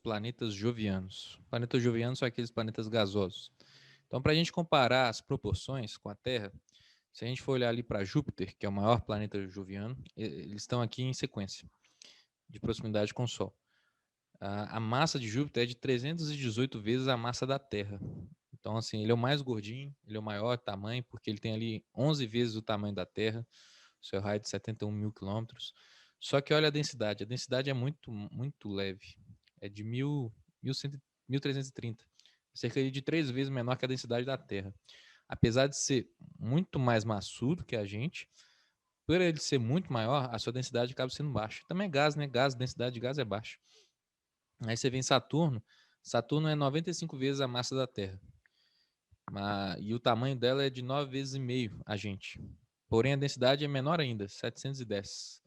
planetas jovianos. Planetas jovianos são aqueles planetas gasosos. Então, para a gente comparar as proporções com a Terra, se a gente for olhar ali para Júpiter, que é o maior planeta joviano, eles estão aqui em sequência, de proximidade com o Sol. A massa de Júpiter é de 318 vezes a massa da Terra. Então, assim, ele é o mais gordinho, ele é o maior tamanho, porque ele tem ali 11 vezes o tamanho da Terra, seu raio de 71 mil quilômetros. Só que olha a densidade é muito leve, é de 1.330, cerca de 3 vezes menor que a densidade da Terra. Apesar de ser muito mais maçudo que a gente, por ele ser muito maior, a sua densidade acaba sendo baixa. Também é gás, né? Gás, densidade de gás é baixa. Aí você vem Saturno, Saturno é 95 vezes a massa da Terra. E o tamanho dela é de 9 vezes e meio a gente. Porém, a densidade é menor ainda, 710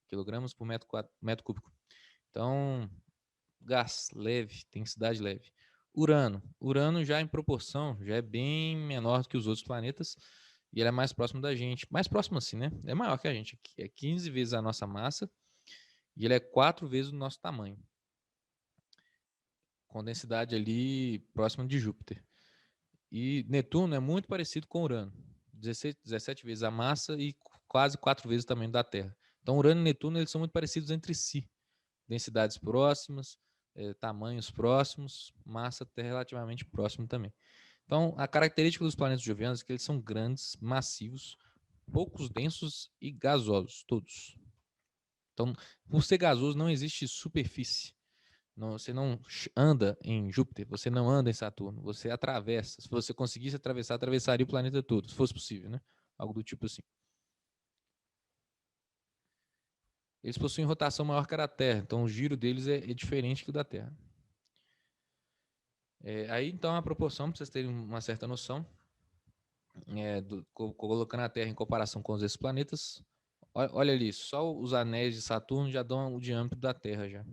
quilogramas por metro cúbico. Então, gás leve, densidade leve. Urano já em proporção, já é bem menor do que os outros planetas e ele é mais próximo da gente. Mais próximo assim, né? É maior que a gente. É 15 vezes a nossa massa e ele é 4 vezes o nosso tamanho. Com densidade ali próxima de Júpiter. E Netuno é muito parecido com Urano. 17 vezes a massa e quase 4 vezes o tamanho da Terra. Então, Urano e Netuno eles são muito parecidos entre si. Densidades próximas, tamanhos próximos, massa até relativamente próximo também. Então, a característica dos planetas jovianos é que eles são grandes, massivos, poucos densos e gasosos, todos. Então, por ser gasoso, não existe superfície. Não, você não anda em Júpiter, você não anda em Saturno, você atravessa. Se você conseguisse atravessar, atravessaria o planeta todo, se fosse possível, né? Algo do tipo assim. Eles possuem rotação maior que a da Terra, então o giro deles é diferente que o da Terra. Aí então a proporção, para vocês terem uma certa noção, colocando a Terra em comparação com os outros planetas, olha ali, só os anéis de Saturno já dão o diâmetro da Terra já.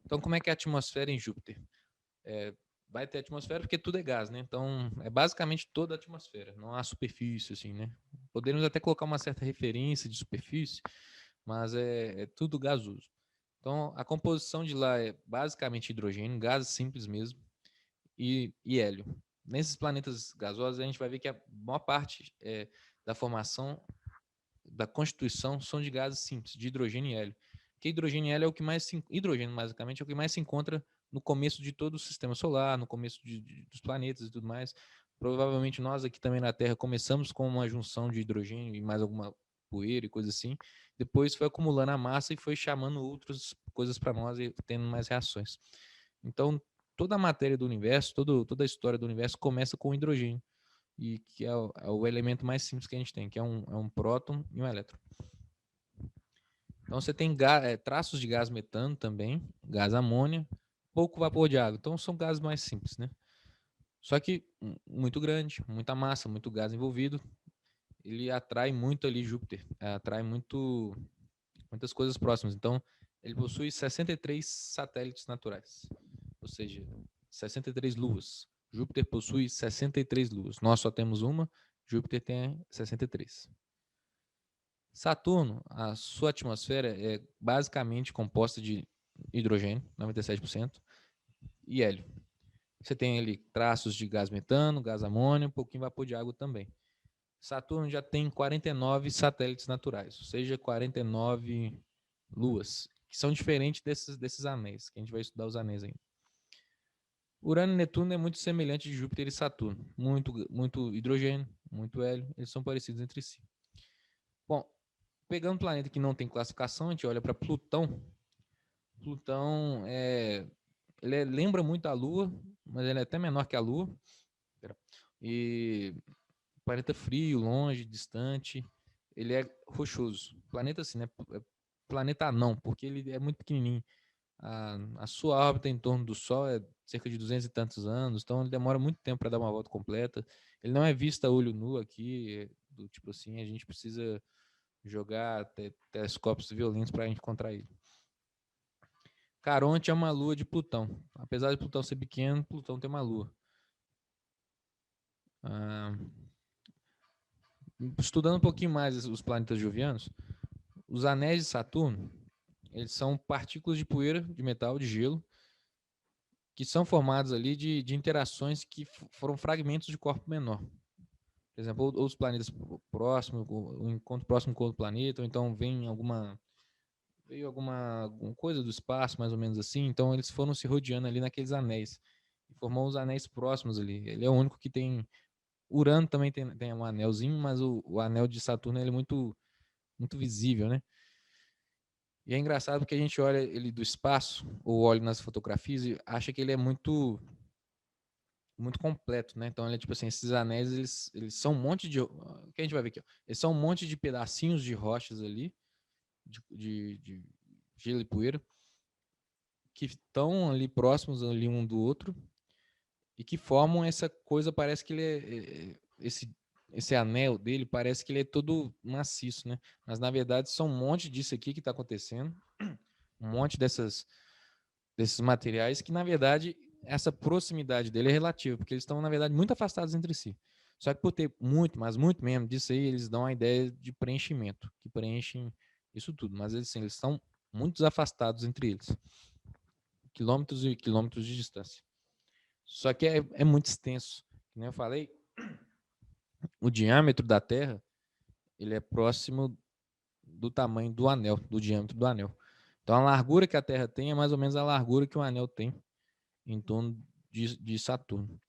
Então como é que é a atmosfera em Júpiter? Vai ter atmosfera porque tudo é gás, né? Então é basicamente toda a atmosfera, não há superfície assim, né? Podemos até colocar uma certa referência de superfície, mas é tudo gasoso. Então a composição de lá é basicamente hidrogênio, gás simples mesmo, e hélio. Nesses planetas gasosos, a gente vai ver que a maior parte da formação, da constituição, são de gases simples, de hidrogênio e hélio. Porque hidrogênio e hélio é o que mais hidrogênio, basicamente, é o que mais se encontra no começo de todo o sistema solar, no começo dos planetas e tudo mais. Provavelmente nós aqui também na Terra começamos com uma junção de hidrogênio e mais alguma poeira e coisa assim. Depois foi acumulando a massa e foi chamando outras coisas para nós e tendo mais reações. Então, toda a matéria do universo, toda a história do universo começa com o hidrogênio, e que é o elemento mais simples que a gente tem, que é um próton e um elétron. Então você tem traços de gás metano também, gás amônia, pouco vapor de água. Então são gases mais simples, né? Só que muito grande, muita massa, muito gás envolvido, ele atrai muito ali Júpiter, atrai muitas coisas próximas. Então ele possui 63 satélites naturais, ou seja, 63 luas. Júpiter possui 63 luas. Nós só temos uma, Júpiter tem 63. Saturno, a sua atmosfera é basicamente composta de hidrogênio, 97%, e hélio. Você tem ali traços de gás metano, gás amônio, um pouquinho de vapor de água também. Saturno já tem 49 satélites naturais, ou seja, 49 luas, que são diferentes desses anéis, que a gente vai estudar os anéis ainda. Urano e Netuno é muito semelhante de Júpiter e Saturno. Muito hidrogênio, muito hélio, eles são parecidos entre si. Bom, pegando um planeta que não tem classificação, a gente olha para Plutão. Plutão lembra muito a Lua, mas ele é até menor que a Lua. E planeta frio, longe, distante. Ele é rochoso. Planeta assim, né? Planeta anão, porque ele é muito pequenininho. A sua órbita em torno do Sol é cerca de 200 e tantos anos, então ele demora muito tempo para dar uma volta completa. Ele não é visto a olho nu aqui, do tipo assim, a gente precisa jogar telescópios violentos para a gente encontrar ele. Caronte é uma lua de Plutão. Apesar de Plutão ser pequeno, Plutão tem uma lua. Estudando um pouquinho mais os planetas jovianos, os anéis de Saturno, eles são partículas de poeira, de metal, de gelo, que são formados ali de interações que foram fragmentos de corpo menor. Por exemplo, outros planetas próximos, o encontro próximo com outro planeta, ou então veio alguma coisa do espaço, mais ou menos assim, então eles foram se rodeando ali naqueles anéis, e formou os anéis próximos ali. Ele é o único que tem. Urano também tem um anelzinho, mas o anel de Saturno ele é muito visível, né? E é engraçado porque a gente olha ele do espaço, ou olha nas fotografias e acha que ele é muito completo, né? Então, ele é tipo assim, esses anéis, eles são um monte de... O que a gente vai ver aqui? Ó. Eles são um monte de pedacinhos de rochas ali, de gelo e poeira, que estão ali próximos ali um do outro e que formam essa coisa, parece que ele esse anel dele parece que ele é todo maciço, né? Mas, na verdade, são um monte disso aqui que está acontecendo, um monte desses materiais que, na verdade, essa proximidade dele é relativa, porque eles estão, na verdade, muito afastados entre si. Só que por ter muito, mas muito mesmo disso aí, eles dão a ideia de preenchimento, que preenchem isso tudo. Mas assim, eles estão muito afastados entre eles. Quilômetros e quilômetros de distância. Só que é muito extenso. Como eu falei, o diâmetro da Terra ele é próximo do tamanho do anel, do diâmetro do anel. Então a largura que a Terra tem é mais ou menos a largura que o anel tem em torno de Saturno.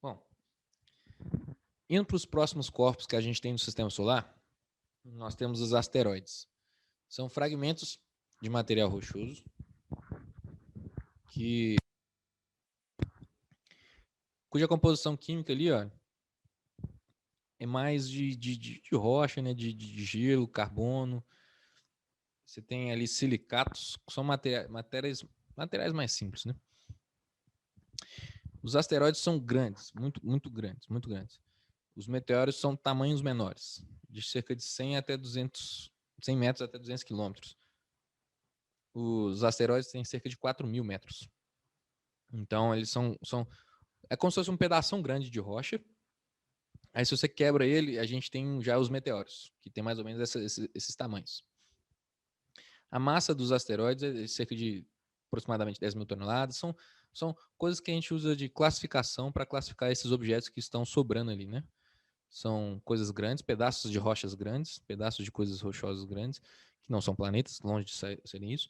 Bom, indo para os próximos corpos que a gente tem no Sistema Solar, nós temos os asteroides. São fragmentos de material rochoso que cuja composição química ali, ó, é mais de rocha, né, de gelo, carbono. Você tem ali silicatos, que são materiais mais simples, né? Os asteroides são grandes, muito grandes, muito grandes. Os meteoros são tamanhos menores, de cerca de 100 até 200, 100 metros até 200 quilômetros. Os asteroides têm cerca de 4.000 metros. Então, eles são... É como se fosse um pedação grande de rocha. Aí, se você quebra ele, a gente tem já os meteoros, que tem mais ou menos esses tamanhos. A massa dos asteroides é cerca de aproximadamente 10 mil toneladas. São coisas que a gente usa de classificação para classificar esses objetos que estão sobrando ali, né? São coisas grandes, pedaços de rochas grandes, pedaços de coisas rochosas grandes, que não são planetas, longe de serem isso,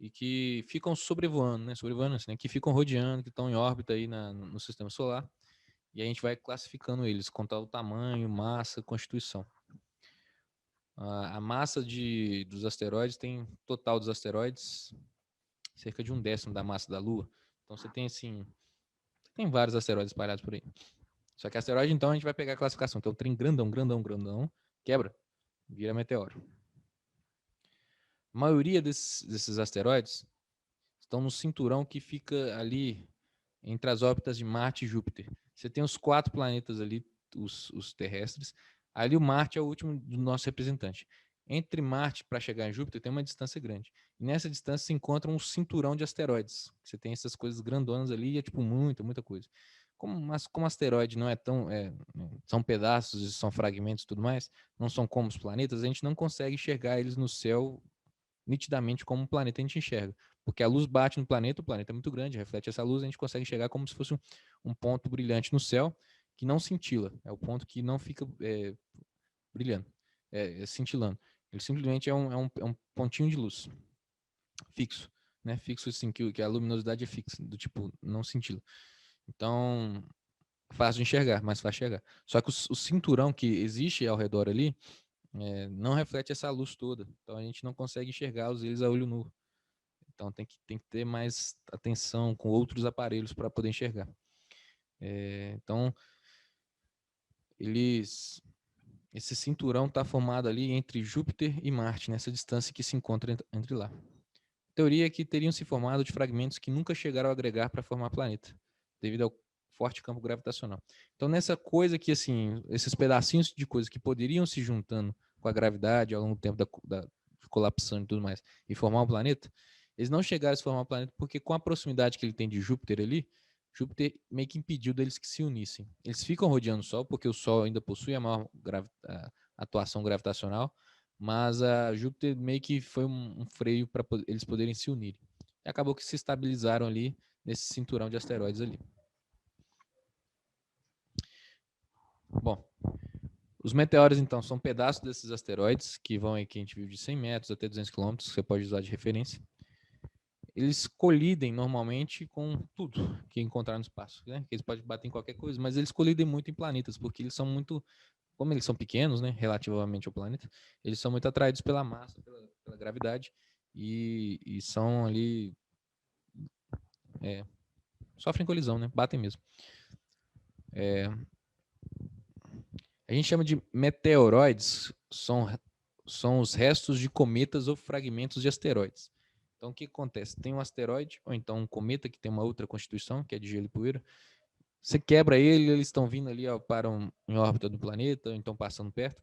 e que ficam sobrevoando, né? Sobrevoando assim, né? Que ficam rodeando, que estão em órbita aí no sistema solar. E a gente vai classificando eles, contar o tamanho, massa, constituição. A massa dos asteroides tem, total dos asteroides, cerca de 1/10 da massa da Lua. Então você tem assim, tem vários asteroides espalhados por aí. Só que asteroide, então, a gente vai pegar a classificação. Então, trem grandão, grandão, grandão, quebra, vira meteoro. A maioria desses asteroides estão no cinturão que fica ali entre as órbitas de Marte e Júpiter. Você tem os 4 planetas ali, os terrestres. Ali o Marte é o último do nosso representante. Entre Marte para chegar em Júpiter tem uma distância grande. E nessa distância se encontra um cinturão de asteroides. Você tem essas coisas grandonas ali e é tipo muita coisa. Mas como asteroide não é tão... são pedaços, são fragmentos e tudo mais, não são como os planetas, a gente não consegue enxergar eles no céu nitidamente como um planeta a gente enxerga. Porque a luz bate no planeta, o planeta é muito grande, reflete essa luz, a gente consegue enxergar como se fosse um ponto brilhante no céu que não cintila. É o ponto que não fica brilhando, cintilando. Ele simplesmente é um pontinho de luz fixo, né? Fixo assim, que a luminosidade é fixa, do tipo, não cintila. Então, fácil de enxergar, mais fácil de enxergar. Só que o cinturão que existe ao redor ali não reflete essa luz toda. Então a gente não consegue enxergar eles a olho nu. Então tem que ter mais atenção com outros aparelhos para poder enxergar. Então, esse cinturão está formado ali entre Júpiter e Marte, nessa distância que se encontra entre lá. A teoria é que teriam se formado de fragmentos que nunca chegaram a agregar para formar planeta, devido ao forte campo gravitacional. Então, nessa coisa que, assim, esses pedacinhos de coisa que poderiam se juntando com a gravidade ao longo do tempo da colapsando e tudo mais, e formar um planeta, eles não chegaram a se formar um planeta porque com a proximidade que ele tem de Júpiter ali, Júpiter meio que impediu deles que se unissem. Eles ficam rodeando o Sol, porque o Sol ainda possui a maior atuação gravitacional, mas a Júpiter meio que foi um freio para eles poderem se unirem. E acabou que se estabilizaram ali nesse cinturão de asteroides ali. Bom, os meteoros, então, são pedaços desses asteroides que vão aqui, a gente viu de 100 metros até 200 quilômetros, que você pode usar de referência. Eles colidem normalmente com tudo que encontrar no espaço, né? Eles podem bater em qualquer coisa, mas eles colidem muito em planetas, porque eles são muito, como eles são pequenos, né, relativamente ao planeta, eles são muito atraídos pela massa, pela gravidade, e são ali, sofrem colisão, né? Batem mesmo. A gente chama de meteoroides, são os restos de cometas ou fragmentos de asteroides. Então, o que acontece? Tem um asteroide, ou então um cometa que tem uma outra constituição, que é de gelo e poeira. Você quebra ele, eles estão vindo ali, ó, param em órbita do planeta, ou então passando perto.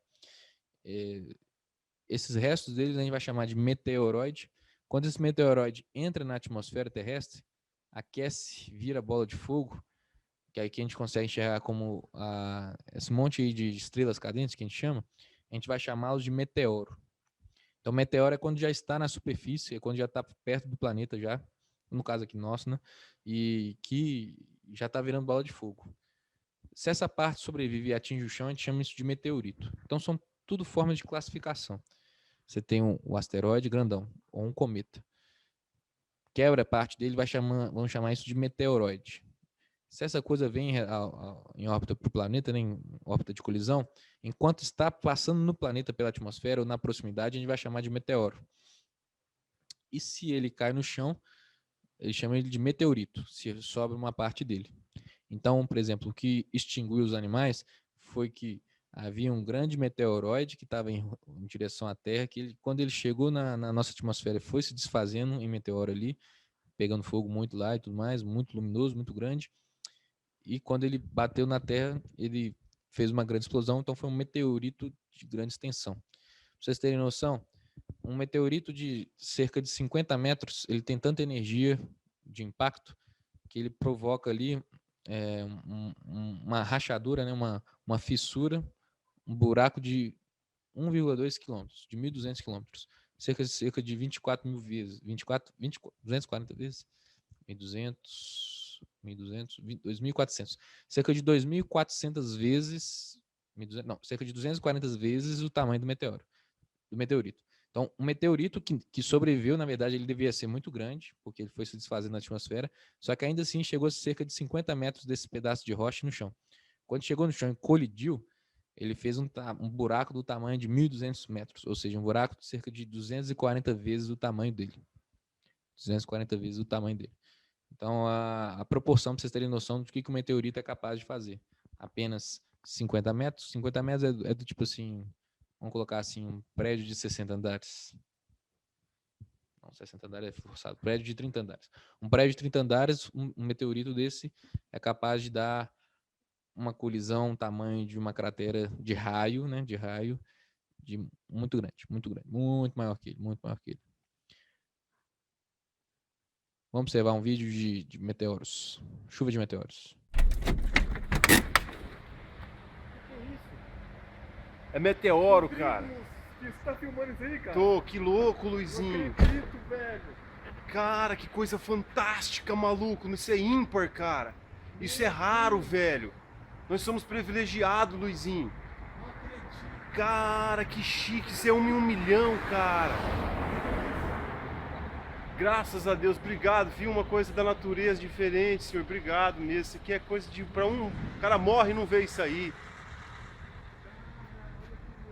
Esses restos deles a gente vai chamar de meteoroide. Quando esse meteoroide entra na atmosfera terrestre, aquece, vira bola de fogo, que aí que a gente consegue enxergar como esse monte aí de estrelas cadentes que a gente chama, a gente vai chamá-los de meteoro. Então, meteoro é quando já está na superfície, é quando já está perto do planeta já, no caso aqui nosso, né? E que já está virando bola de fogo. Se essa parte sobrevive e atinge o chão, a gente chama isso de meteorito. Então, são tudo formas de classificação. Você tem um asteroide grandão, ou um cometa. Quebra parte dele, vamos chamar isso de meteoroide. Se essa coisa vem em órbita para o planeta, né, em órbita de colisão, enquanto está passando no planeta pela atmosfera ou na proximidade, a gente vai chamar de meteoro. E se ele cai no chão, ele chama ele de meteorito, se sobra uma parte dele. Então, por exemplo, o que extinguiu os animais foi que havia um grande meteoroide que estava em direção à Terra, que quando ele chegou na nossa atmosfera, foi se desfazendo em meteoro ali, pegando fogo muito lá e tudo mais, muito luminoso, muito grande. E quando ele bateu na Terra, ele fez uma grande explosão, então foi um meteorito de grande extensão. Pra vocês terem noção, um meteorito de cerca de 50 metros, ele tem tanta energia de impacto que ele provoca ali uma rachadura, né, uma fissura, um buraco de 1,2 quilômetros, de 1.200 quilômetros, cerca de 24 mil vezes, 240 vezes, 1.200, 1.200, 2.400, cerca de 2.400 vezes, 1.200, não, cerca de 240 vezes o tamanho do meteorito. Então, um meteorito que sobreviveu, na verdade, ele devia ser muito grande, porque ele foi se desfazendo na atmosfera, só que ainda assim chegou a cerca de 50 metros desse pedaço de rocha no chão. Quando chegou no chão e colidiu, ele fez um buraco do tamanho de 1.200 metros, ou seja, um buraco de cerca de 240 vezes o tamanho dele. 240 vezes o tamanho dele. Então, a proporção, para vocês terem noção do que o meteorito é capaz de fazer. Apenas 50 metros. 50 metros é do tipo assim, vamos colocar assim, um prédio de 60 andares. Não, 60 andares é forçado. Prédio de 30 andares. Um prédio de 30 andares, um meteorito desse é capaz de dar uma colisão tamanho de uma cratera de raio, né? De raio, muito grande, muito maior que ele, muito maior que ele. Vamos observar um vídeo de meteoros. Chuva de meteoros. É meteoro, cara. Você tá filmando isso aí, cara? Tô, que louco, Luizinho. Não acredito, velho. Cara, que coisa fantástica, maluco. Isso é ímpar, cara. Isso é raro, velho. Nós somos privilegiados, Luizinho. Não acredito. Cara, que chique. Isso é 1 em 1 milhão, cara. Graças a Deus, obrigado. Vi uma coisa da natureza diferente, senhor. Obrigado mesmo. Isso aqui é coisa de... Pra um... O cara morre e não vê isso aí.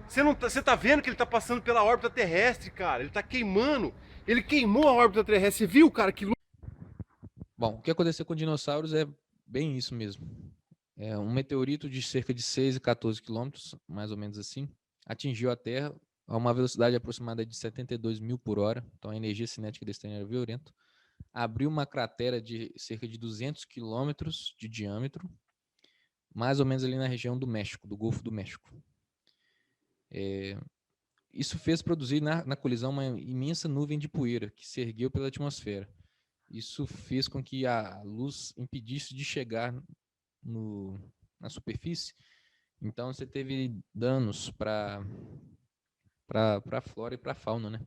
Você tá vendo que ele tá passando pela órbita terrestre, cara? Ele tá queimando. Ele queimou a órbita terrestre. Você viu, cara? Que Bom, o que aconteceu com dinossauros é bem isso mesmo. É um meteorito de cerca de 6 e 14 quilômetros, mais ou menos assim, atingiu a Terra a uma velocidade aproximada de 72 mil por hora. Então a energia cinética desse trem era violenta. Abriu uma cratera de cerca de 200 quilômetros de diâmetro, mais ou menos ali na região do México, do Golfo do México. Isso fez produzir na colisão uma imensa nuvem de poeira que se ergueu pela atmosfera. Isso fez com que a luz impedisse de chegar na superfície. Então você teve danos para a flora e para a fauna, né?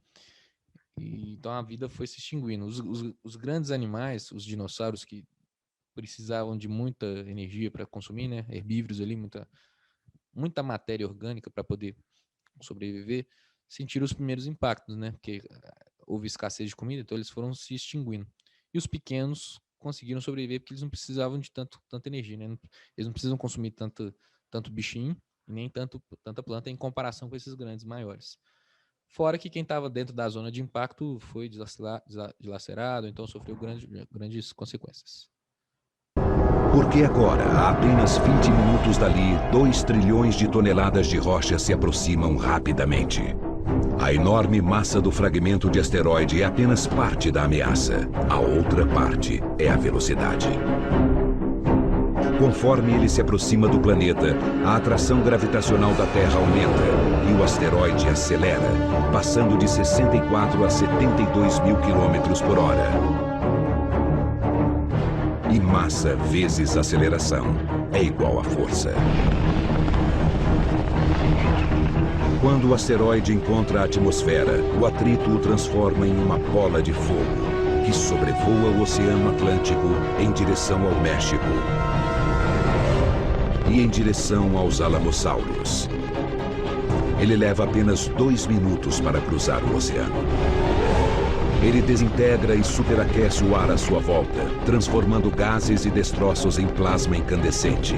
Então a vida foi se extinguindo. Os grandes animais, os dinossauros que precisavam de muita energia para consumir, né? Herbívoros ali, muita matéria orgânica para poder sobreviver, sentiram os primeiros impactos, né? Porque houve escassez de comida, então eles foram se extinguindo. E os pequenos conseguiram sobreviver porque eles não precisavam de tanta energia, né? Eles não precisam consumir tanto bichinho, nem tanta planta em comparação com esses grandes maiores. Fora que quem estava dentro da zona de impacto foi dilacerado, então sofreu grandes consequências. Porque agora, a apenas 20 minutos dali, 2 trilhões de toneladas de rocha se aproximam rapidamente. A enorme massa do fragmento de asteroide é apenas parte da ameaça. A outra parte é a velocidade. Conforme ele se aproxima do planeta, a atração gravitacional da Terra aumenta e o asteroide acelera, passando de 64 a 72 mil quilômetros por hora. E massa vezes aceleração é igual a força. Quando o asteroide encontra a atmosfera, o atrito o transforma em uma bola de fogo, que sobrevoa o Oceano Atlântico em direção ao México e em direção aos Alamossauros. Ele leva apenas 2 minutos para cruzar o oceano. Ele desintegra e superaquece o ar à sua volta, transformando gases e destroços em plasma incandescente.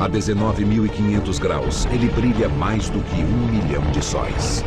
A 19.500 graus, ele brilha mais do que 1 milhão de sóis.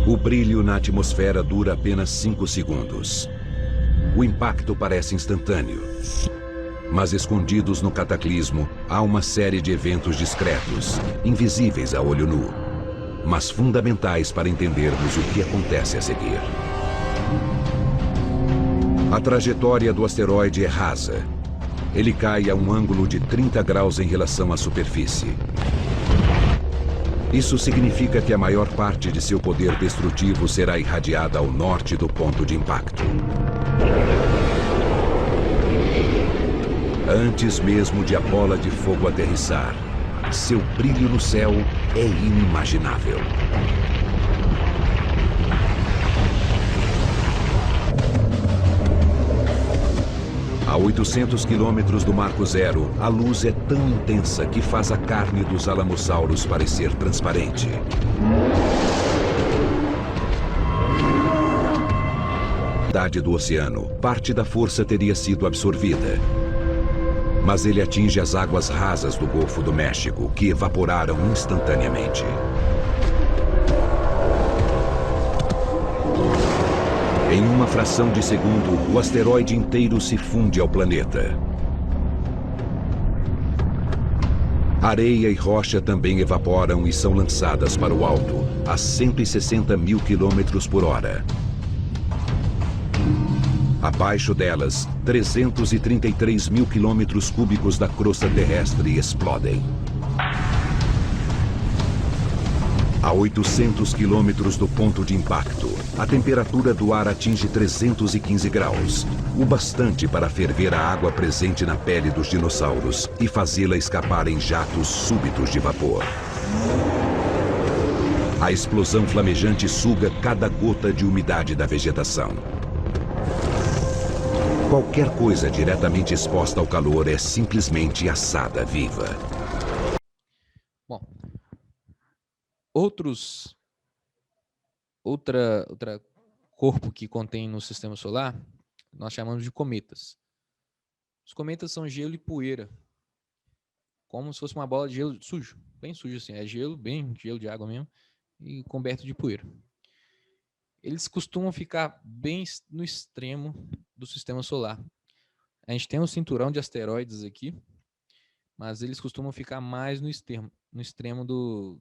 O brilho na atmosfera dura apenas 5 segundos. O impacto parece instantâneo. Mas escondidos no cataclismo, há uma série de eventos discretos, invisíveis a olho nu, mas fundamentais para entendermos o que acontece a seguir. A trajetória do asteroide é rasa. Ele cai a um ângulo de 30 graus em relação à superfície. Isso significa que a maior parte de seu poder destrutivo será irradiada ao norte do ponto de impacto. Antes mesmo de a bola de fogo aterrissar, seu brilho no céu é inimaginável. A 800 quilômetros do Marco Zero, a luz é tão intensa que faz a carne dos alamossauros parecer transparente. Do oceano, parte da força teria sido absorvida. Mas ele atinge as águas rasas do Golfo do México, que evaporaram instantaneamente. Em uma fração de segundo, o asteroide inteiro se funde ao planeta. Areia e rocha também evaporam e são lançadas para o alto, a 160 mil quilômetros por hora. Abaixo delas, 333 mil quilômetros cúbicos da crosta terrestre explodem. A 800 quilômetros do ponto de impacto, a temperatura do ar atinge 315 graus, o bastante para ferver a água presente na pele dos dinossauros e fazê-la escapar em jatos súbitos de vapor. A explosão flamejante suga cada gota de umidade da vegetação. Qualquer coisa diretamente exposta ao calor é simplesmente assada viva. Bom, outra corpo que contém no sistema solar, nós chamamos de cometas. Os cometas são gelo e poeira, como se fosse uma bola de gelo sujo, bem sujo assim, é gelo, bem gelo de água mesmo, e coberto de poeira. Eles costumam ficar bem no extremo do sistema solar. A gente tem um cinturão de asteroides aqui, mas eles costumam ficar mais no extremo do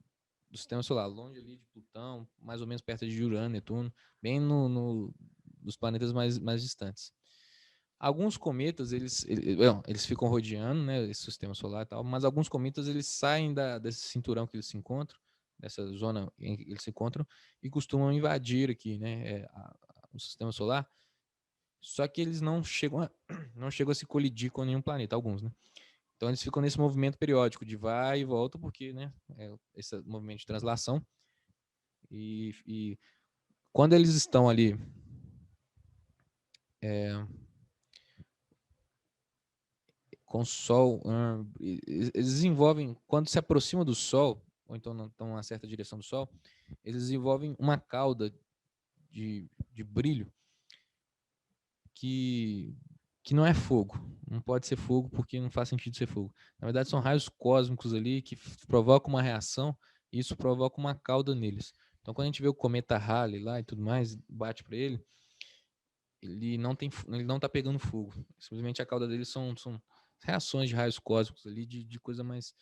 sistema solar, longe ali de Plutão, mais ou menos perto de Urano, Netuno, bem dos planetas mais distantes. Alguns cometas, eles ficam rodeando, né, esse sistema solar e tal, mas alguns cometas, eles saem desse cinturão que eles se encontram, dessa zona em que eles se encontram, e costumam invadir aqui, né, o sistema solar, só que eles não chegam a se colidir com nenhum planeta, alguns, né. Então eles ficam nesse movimento periódico de vai e volta, porque, né, esse movimento de translação, e quando eles estão ali com o Sol, eles desenvolvem, quando se aproximam do Sol, ou então não estão a certa direção do Sol, eles desenvolvem uma cauda de brilho que não é fogo. Não pode ser fogo porque não faz sentido ser fogo. Na verdade, são raios cósmicos ali que provocam uma reação e isso provoca uma cauda neles. Então, quando a gente vê o cometa Halley lá e tudo mais, bate para ele, ele não está pegando fogo. Simplesmente a cauda dele são reações de raios cósmicos ali, de coisa mais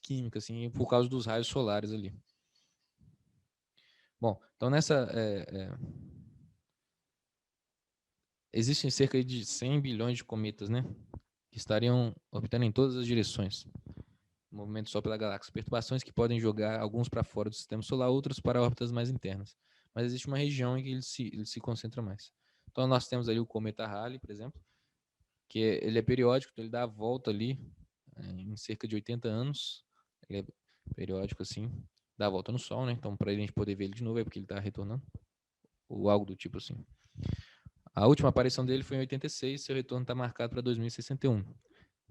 química, assim, por causa dos raios solares ali. Bom, então existem cerca de 100 bilhões de cometas, né? Que estariam orbitando em todas as direções. Movimento só pela galáxia. Perturbações que podem jogar alguns para fora do sistema solar, outros para órbitas mais internas. Mas existe uma região em que ele se concentra mais. Então nós temos ali o cometa Halley, por exemplo, que ele é periódico, então ele dá a volta ali em cerca de 80 anos. Ele é periódico assim, dá a volta no Sol, né? Então para a gente poder ver ele de novo é porque ele está retornando, ou algo do tipo assim. A última aparição dele foi em 86, seu retorno está marcado para 2061.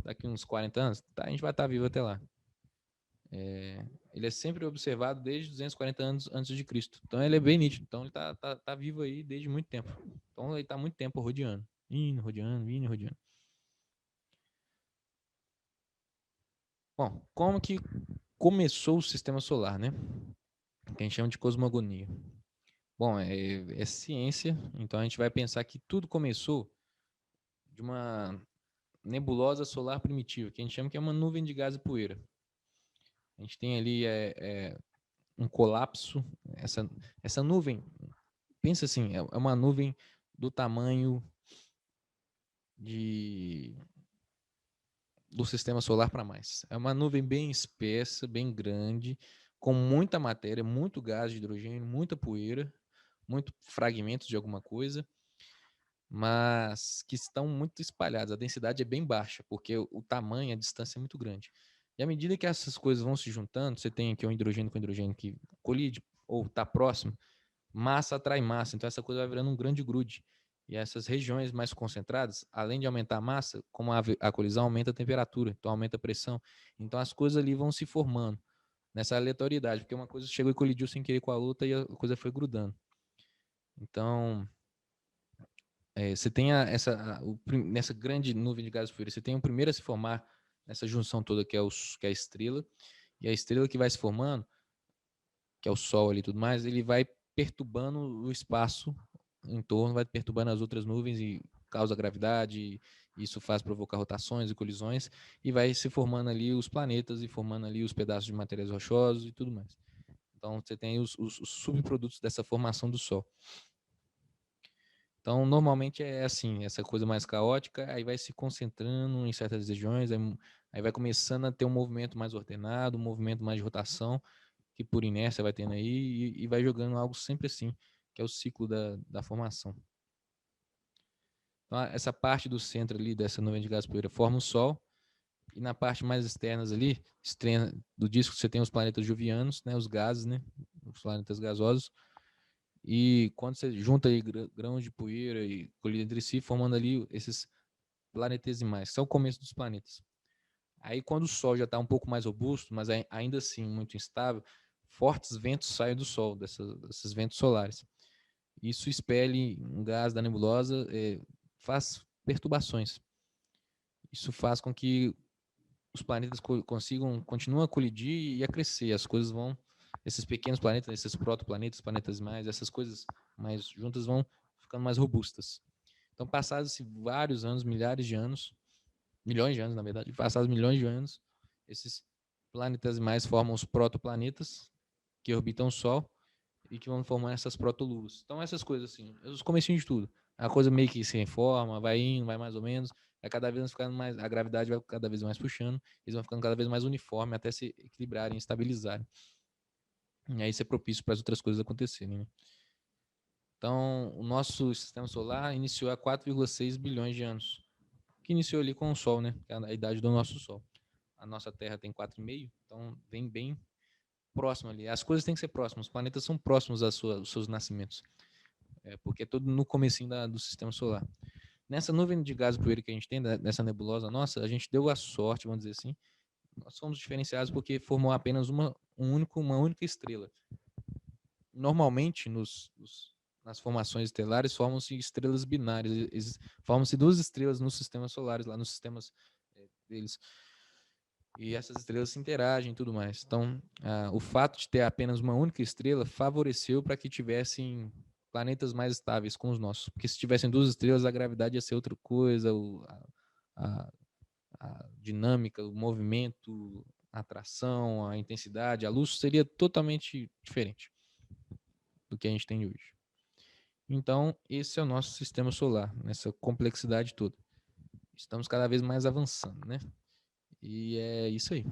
Daqui uns 40 anos, a gente vai estar vivo até lá. Ele é sempre observado desde 240 anos antes de Cristo. Então ele é bem nítido. Então ele tá vivo aí desde muito tempo. Então ele está muito tempo rodeando. Indo, rodeando. Bom, como que começou o sistema solar, né? Que a gente chama de cosmogonia. Bom, é ciência. Então a gente vai pensar que tudo começou de uma nebulosa solar primitiva, que a gente chama que é uma nuvem de gás e poeira. A gente tem ali um colapso. Essa nuvem, pensa assim, é uma nuvem do tamanho do sistema solar para mais. É uma nuvem bem espessa, bem grande, com muita matéria, muito gás de hidrogênio, muita poeira, muito fragmentos de alguma coisa, mas que estão muito espalhados. A densidade é bem baixa, porque o tamanho, a distância é muito grande. E à medida que essas coisas vão se juntando, você tem aqui um hidrogênio com hidrogênio que colide ou está próximo, massa atrai massa, então essa coisa vai virando um grande grude. E essas regiões mais concentradas, além de aumentar a massa, como a colisão aumenta a temperatura, então aumenta a pressão. Então as coisas ali vão se formando nessa aleatoriedade, porque uma coisa chegou e colidiu sem querer com a outra e a coisa foi grudando. Então, você tem nessa grande nuvem de gás e poeira, você tem o primeiro a se formar nessa junção toda que é a estrela, e a estrela que vai se formando, que é o Sol ali e tudo mais, ele vai perturbando o espaço em torno, vai perturbando as outras nuvens e causa gravidade, e isso faz provocar rotações e colisões, e vai se formando ali os planetas e formando ali os pedaços de materiais rochosos e tudo mais. Então você tem os subprodutos dessa formação do Sol. Então, normalmente é assim, essa coisa mais caótica, aí vai se concentrando em certas regiões, aí vai começando a ter um movimento mais ordenado, um movimento mais de rotação, que por inércia vai tendo aí, e vai jogando algo sempre assim, que é o ciclo da formação. Então, essa parte do centro ali, dessa nuvem de gás e poeira, forma o Sol, e na parte mais externas ali, do disco, você tem os planetas jovianos, né, os gases, né, os planetas gasosos, e quando você junta aí grãos de poeira e colide entre si, formando ali esses planetesimais, que são o começo dos planetas. Aí quando o Sol já está um pouco mais robusto, mas ainda assim muito instável, fortes ventos saem do Sol, desses ventos solares. Isso expele um gás da nebulosa, faz perturbações. Isso faz com que os planetas continuem a colidir e a crescer. As coisas vão, esses pequenos planetas, esses protoplanetas, planetas mais, essas coisas mais juntas vão ficando mais robustas. Então, passados-se vários anos, milhares de anos, milhões de anos, na verdade, passados milhões de anos, esses planetesimais formam os protoplanetas, que orbitam o Sol, e que vão formar essas protoluas. Então, essas coisas assim, os comecinhos de tudo. A coisa meio que se reforma, vai indo, vai mais ou menos, vai cada vez ficando mais, a gravidade vai cada vez mais puxando, eles vão ficando cada vez mais uniforme até se equilibrarem, estabilizarem. E aí isso é propício para as outras coisas acontecerem, né? Então, o nosso sistema solar iniciou há 4,6 bilhões de anos, que iniciou ali com o Sol, né? Que é a idade do nosso Sol. A nossa Terra tem 4,5, então vem bem próximo ali. As coisas têm que ser próximas, os planetas são próximos aos seus nascimentos, porque é tudo no comecinho do sistema solar. Nessa nuvem de gás e poeira que a gente tem, nessa nebulosa nossa, a gente deu a sorte, vamos dizer assim, nós somos diferenciados porque formou apenas uma única estrela. Normalmente, nas formações estelares, formam-se estrelas binárias, formam-se duas estrelas nos sistemas solares, lá nos sistemas deles. E essas estrelas se interagem e tudo mais. Então, o fato de ter apenas uma única estrela favoreceu para que tivessem planetas mais estáveis com os nossos. Porque se tivessem duas estrelas, a gravidade ia ser outra coisa, a dinâmica, o movimento, a atração, a intensidade, a luz seria totalmente diferente do que a gente tem hoje. Então, esse é o nosso sistema solar, nessa complexidade toda. Estamos cada vez mais avançando, né? E é isso aí.